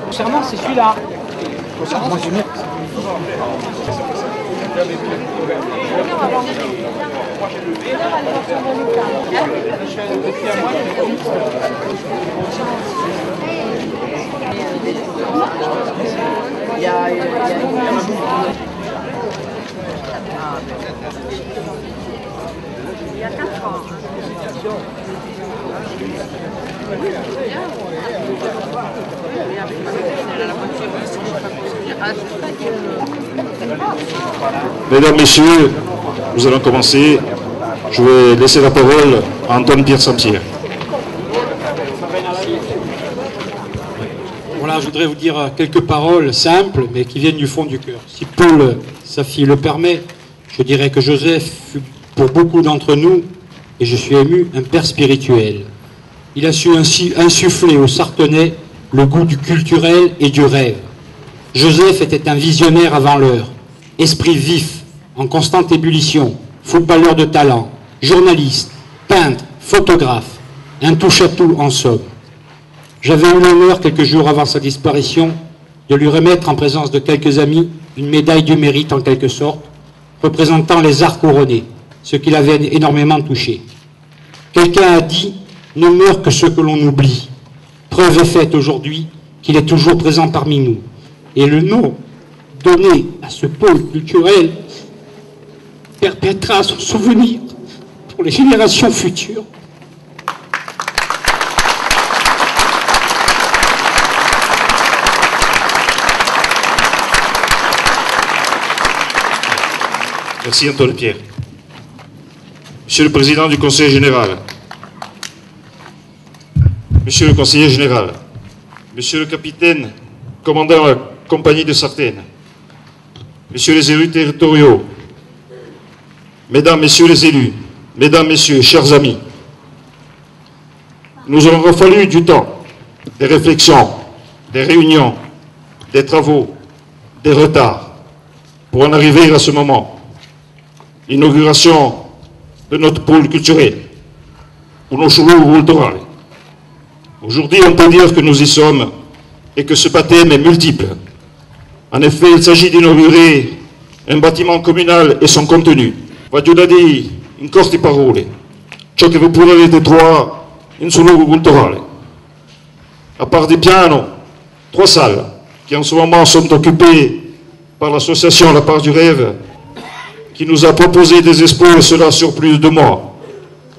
Concernant, c'est celui-là. Moi, je mets. Il y a 4 ans. Mesdames, Messieurs, nous allons commencer. Je vais laisser la parole à Antoine-Pierre Sampierre. Voilà, je voudrais vous dire quelques paroles simples, mais qui viennent du fond du cœur. Si Paul, sa fille, le permet, je dirais que Joseph fut pour beaucoup d'entre nous, et je suis ému, un père spirituel. Il a su ainsi insuffler aux Sartenais le goût du culturel et du rêve. Joseph était un visionnaire avant l'heure, esprit vif, en constante ébullition, footballeur de talent, journaliste, peintre, photographe, un touche-à-tout en somme. J'avais eu l'honneur, quelques jours avant sa disparition, de lui remettre en présence de quelques amis une médaille du mérite en quelque sorte, représentant les arts couronnés, ce qui l'avait énormément touché. Quelqu'un a dit « Ne meurt que ceux que l'on oublie ». Preuve est faite aujourd'hui qu'il est toujours présent parmi nous. Et le nom donné à ce pôle culturel perpétrera son souvenir pour les générations futures. Merci Antoine-Pierre. Monsieur le Président du Conseil général, Monsieur le Conseiller général, Monsieur le Capitaine, commandant la compagnie de Sartène, Messieurs les élus territoriaux, Mesdames, Messieurs les élus, Mesdames, Messieurs, chers amis, nous aurons fallu du temps, des réflexions, des réunions, des travaux, des retards, pour en arriver à ce moment. L'inauguration de notre pôle culturel, pour nos chevaux culturels. Aujourd'hui, on peut dire que nous y sommes et que ce baptême est multiple. En effet, il s'agit d'inaugurer un bâtiment communal et son contenu. Voglio dire in corti parole ciò che voi pure avete trovato in suo luogo culturale. À part des pianos, 3 salles qui en ce moment sont occupées par l'association La Part du Rêve, qui nous a proposé des expos, et cela sur plus de 2 mois.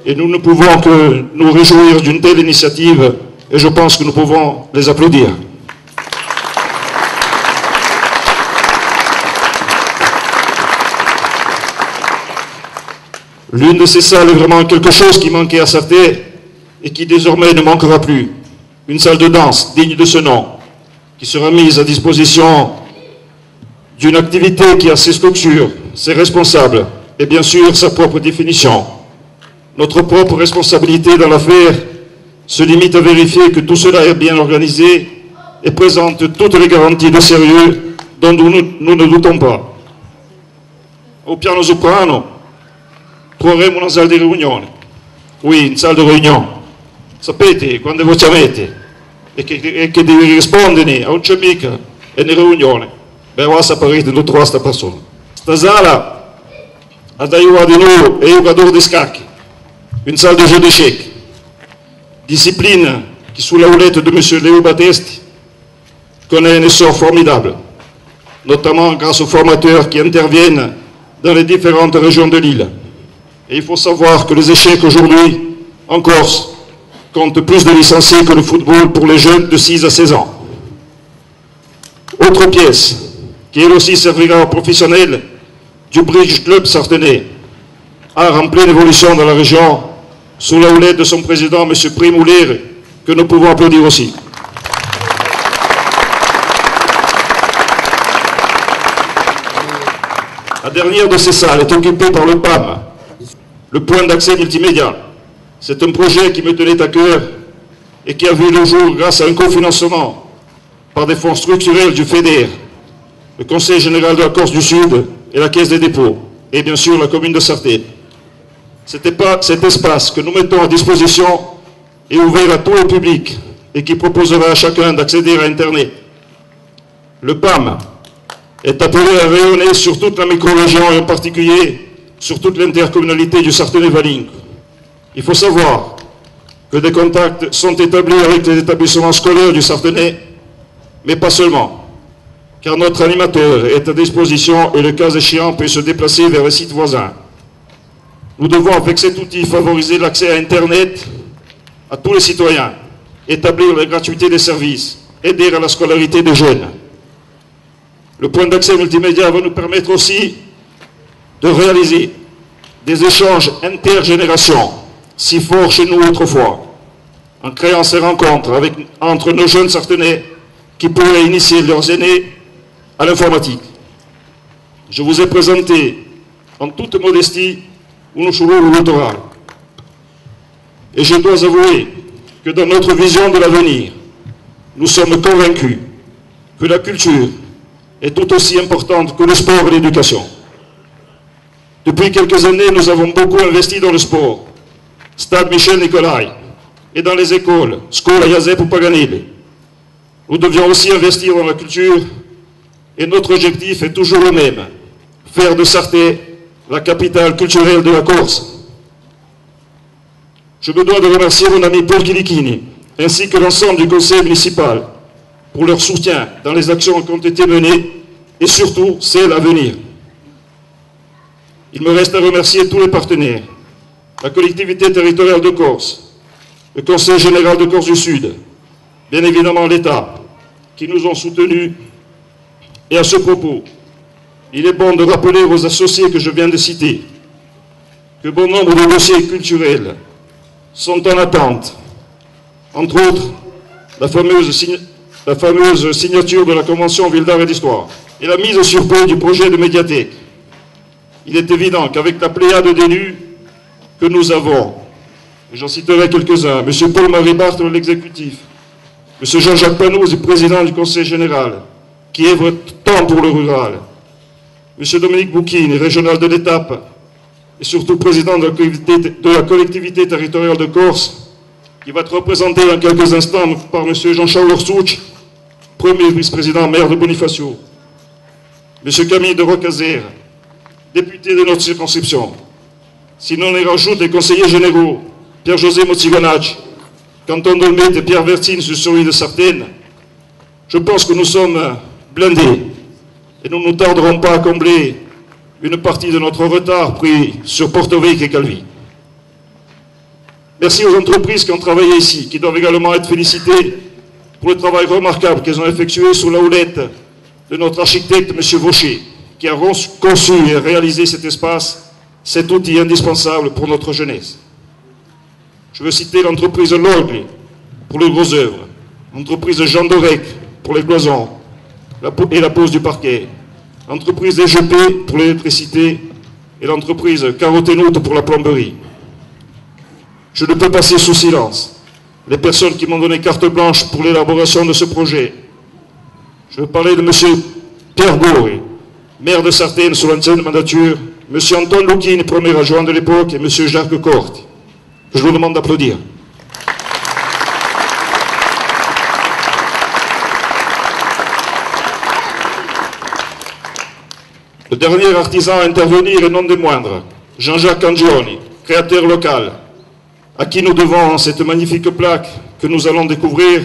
Et nous ne pouvons que nous réjouir d'une telle initiative, et je pense que nous pouvons les applaudir. L'une de ces salles est vraiment quelque chose qui manquait à Sartène et qui désormais ne manquera plus. Une salle de danse digne de ce nom, qui sera mise à disposition d'une activité qui a ses structures, ses responsables et bien sûr sa propre définition. Notre propre responsabilité dans l'affaire se limite à vérifier que tout cela est bien organisé et présente toutes les garanties de sérieux dont nous ne doutons pas. Au piano soprano troveremo una salle di riunione. Oui, une salle de réunion. Sapete, quando voi chiamate e che devi rispondere a un c'è mica e una riunione, beh, va a sapere di trovare questa persona. Questa sala ha da aiutare di noi e giocatore di scacchi, une salle de jeu d'échecs, discipline qui, sous la houlette de M. Léo Battesti, connaît un essor formidable, notamment grâce aux formateurs qui interviennent dans les différentes régions de l'île. Et il faut savoir que les échecs aujourd'hui, en Corse, comptent plus de licenciés que le football pour les jeunes de 6 à 16 ans. Autre pièce, qui elle aussi servira aux professionnels du Bridge Club sartenais, art en pleine évolution dans la région, sous la houlette de son président, M. Primoulier, que nous pouvons applaudir aussi. La dernière de ces salles est occupée par le PAM, le point d'accès multimédia. C'est un projet qui me tenait à cœur et qui a vu le jour grâce à un cofinancement par des fonds structurels du FEDER, le Conseil général de la Corse du Sud et la Caisse des dépôts, et bien sûr la commune de Sartène. Cet espace que nous mettons à disposition et ouvert à tout le public et qui proposera à chacun d'accéder à Internet. Le PAM est appelé à rayonner sur toute la micro-région et en particulier sur toute l'intercommunalité du Sarthenay-Valink. Il faut savoir que des contacts sont établis avec les établissements scolaires du Sarthenay, mais pas seulement, car notre animateur est à disposition et le cas échéant peut se déplacer vers les sites voisins. Nous devons avec cet outil favoriser l'accès à Internet à tous les citoyens, établir la gratuité des services, aider à la scolarité des jeunes. Le point d'accès multimédia va nous permettre aussi de réaliser des échanges intergénérations, si forts chez nous autrefois, en créant ces rencontres entre nos jeunes Sarthenais qui pourraient initier leurs aînés à l'informatique. Je vous ai présenté en toute modestie Unushuru Littoral. Et je dois avouer que dans notre vision de l'avenir, nous sommes convaincus que la culture est tout aussi importante que le sport et l'éducation. Depuis quelques années, nous avons beaucoup investi dans le sport, Stade Michel Nicolai, et dans les écoles, Scola Iazep ou Paganil. Nous devions aussi investir dans la culture, et notre objectif est toujours le même, faire de Sarthe la capitale culturelle de la Corse. Je me dois de remercier mon ami Paul Kilikini, ainsi que l'ensemble du conseil municipal, pour leur soutien dans les actions qui ont été menées, et surtout celles à venir. Il me reste à remercier tous les partenaires, la collectivité territoriale de Corse, le Conseil général de Corse du Sud, bien évidemment l'État, qui nous ont soutenus. Et à ce propos, il est bon de rappeler aux associés que je viens de citer que bon nombre de dossiers culturels sont en attente, entre autres la fameuse signature de la Convention Ville d'Art et d'Histoire et la mise sur pied du projet de médiathèque. Il est évident qu'avec la pléiade d'élus que nous avons, et j'en citerai quelques-uns, M. Paul-Marie Barthes de l'exécutif, M. Jean-Jacques Panoz, président du Conseil général, qui œuvre tant pour le rural, M. Dominique Bouquine, régional de l'Étape, et surtout président de la collectivité territoriale de Corse, qui va être représenté dans quelques instants par M. Jean-Charles Orsouch, premier vice-président maire de Bonifacio, M. Camille de Rocazère, député de notre circonscription. Si l'on y rajoute les conseillers généraux, Pierre-José Motsiganach, Canton Dolmet et Pierre Vertine sur celui de Sartène, je pense que nous sommes blindés et nous ne tarderons pas à combler une partie de notre retard pris sur Porto-Vecchio et Calvi. Merci aux entreprises qui ont travaillé ici, qui doivent également être félicitées pour le travail remarquable qu'elles ont effectué sous la houlette de notre architecte, M. Vaucher, qui a conçu et réalisé cet espace, cet outil indispensable pour notre jeunesse. Je veux citer l'entreprise Logli pour les grosses œuvres, l'entreprise Jean Dorec pour les cloisons et la pose du parquet, l'entreprise EGP pour l'électricité et l'entreprise Carotenoute pour la plomberie. Je ne peux passer sous silence les personnes qui m'ont donné carte blanche pour l'élaboration de ce projet. Je veux parler de M. Pierre Gouré, maire de Sartène sous l'ancienne mandature, M. Antoine Loukine, premier adjoint de l'époque, et M. Jacques Corte, que je vous demande d'applaudir. Le dernier artisan à intervenir et non des moindres, Jean-Jacques Angioni, créateur local, à qui nous devons cette magnifique plaque que nous allons découvrir,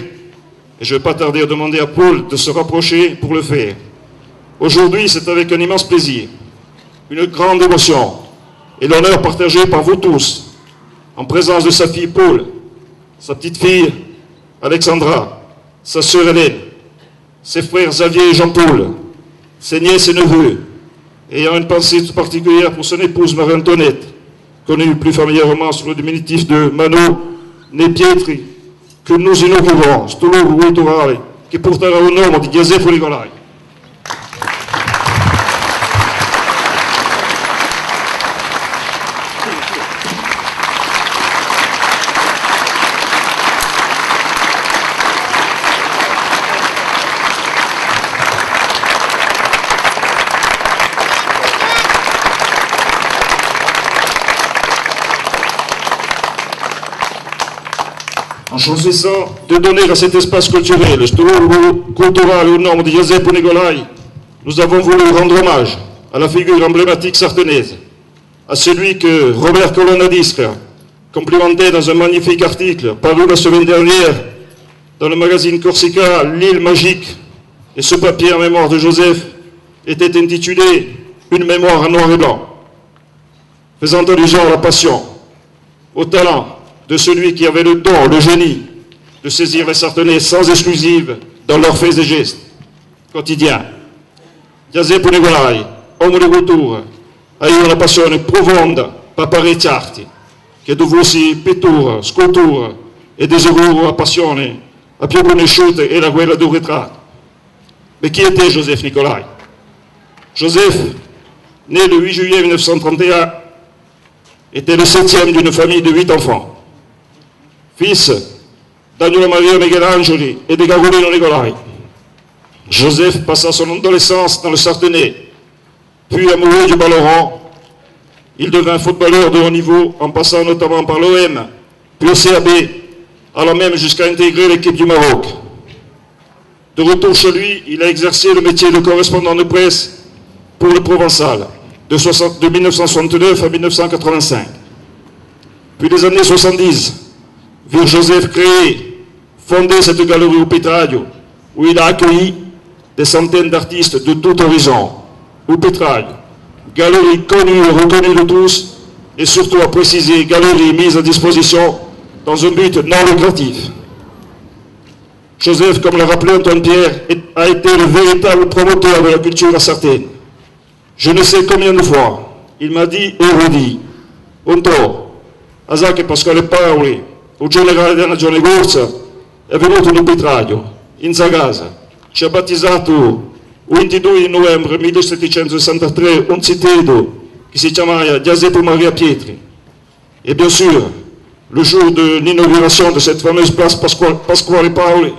et je ne vais pas tarder à demander à Paul de se rapprocher pour le faire. Aujourd'hui, c'est avec un immense plaisir, une grande émotion, et l'honneur partagé par vous tous, en présence de sa fille Paul, sa petite fille Alexandra, sa sœur Hélène, ses frères Xavier et Jean-Paul, ses nièces et neveux, ayant une pensée toute particulière pour son épouse Marie-Antoinette, connue plus familièrement sous le diminutif de Mano Nepietri, que nous inaugurons, Stolo Culturale, che porterà il nome di Giuseppe Nicolai. en choisissant de donner à cet espace culturel, ce logo culturel au nom de Giuseppe Nicolai, nous avons voulu rendre hommage à la figure emblématique sartenaise, à celui que Robert Colonna-Disca complimentait dans un magnifique article paru la semaine dernière dans le magazine Corsica, L'île magique. Et ce papier en mémoire de Joseph était intitulé « Une mémoire en noir et blanc », faisant allusion à la passion, au talent de celui qui avait le don, le génie, de saisir les Sartenais sans exclusive dans leurs faits et gestes quotidiens. Giuseppe Nicolai, uomo di cultura, ha una passione profonda per parecchiarti, che dovusi pittura, scultura e di sicuro la passione la più conosciuta è la quella del ritratto. Mais qui était Joseph Nicolai? Joseph, né le 8 juillet 1931, était le 7e d'une famille de 8 enfants. Fils d'Agnolo Maria Michelangeli et de Garolino Nicolai. Joseph passa son adolescence dans le Sartenay, puis amoureux du ballon rond, il devint footballeur de haut niveau en passant notamment par l'OM, puis au CAB, allant même jusqu'à intégrer l'équipe du Maroc. De retour chez lui, il a exercé le métier de correspondant de presse pour le Provençal, de 1969 à 1985. Puis les années 70, virent Joseph créer, fonder cette galerie au Petraglio, où il a accueilli des centaines d'artistes de tout horizon. Au Petraglio, galerie connue et reconnue de tous, et surtout à préciser, galerie mise à disposition dans un but non lucratif. Joseph, comme l'a rappelé Antoine Pierre, a été le véritable promoteur de la culture sartène. Je ne sais combien de fois, il m'a dit et redit, Onto, a sa che Pasquale Paoli, il generale della Giorno Corsa, è venuto in Petraglio, in sa casa, ci ha battezzato il 22 novembre 1763 un citedo qui se chiamava Giuseppe Maria Pietri. Et bien sûr, le jour de l'inauguration de cette fameuse place Pasquale Paoli,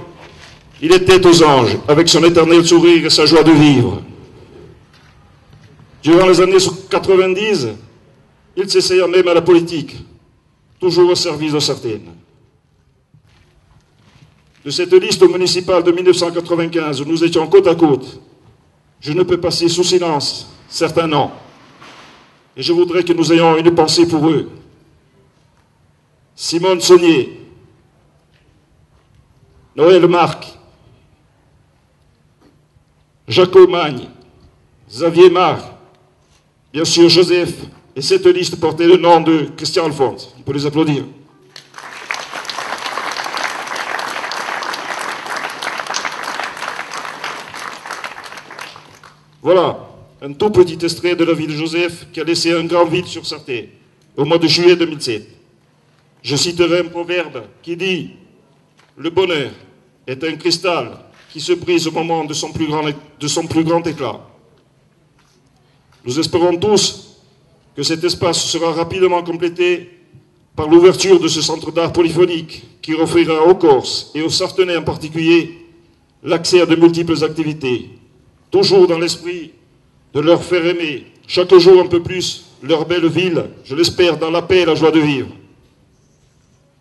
il était aux anges, avec son éternel sourire et sa joie de vivre. Durant les années 90, il s'essaya même à la politique, toujours au service de Sartène. De cette liste municipale de 1995, où nous étions côte à côte, je ne peux passer sous silence certains noms. Et je voudrais que nous ayons une pensée pour eux. Simone Saunier, Noël Marc, Jacob Magne, Xavier Mar, bien sûr Joseph, et cette liste portait le nom de Christian Alphonse. On peut les applaudir. Voilà, un tout petit extrait de la vie de Joseph qui a laissé un grand vide sur Sartène au mois de juillet 2007. Je citerai un proverbe qui dit « Le bonheur est un cristal qui se brise au moment de son plus grand éclat. » Nous espérons tous que cet espace sera rapidement complété par l'ouverture de ce centre d'art polyphonique qui offrira aux Corses et aux Sartenais en particulier l'accès à de multiples activités, toujours dans l'esprit de leur faire aimer chaque jour un peu plus leur belle ville, je l'espère dans la paix et la joie de vivre.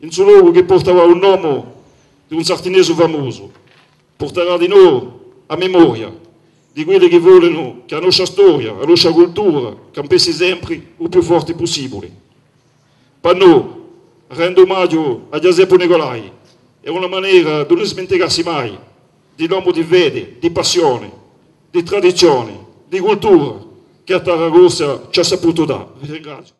In suo luogo che portava un nome di un sartinese famoso, porterà di noi a memoria di quelli che vogliono che la nostra storia, la nostra cultura campessi sempre il più forte possibile. Per noi, rendo omaggio a Giuseppe Nicolai è una maniera di non dimenticarsi mai dell'uomo di fede, di passione, di tradizione, di cultura che a Tarragona ci ha saputo dare. Vi ringrazio.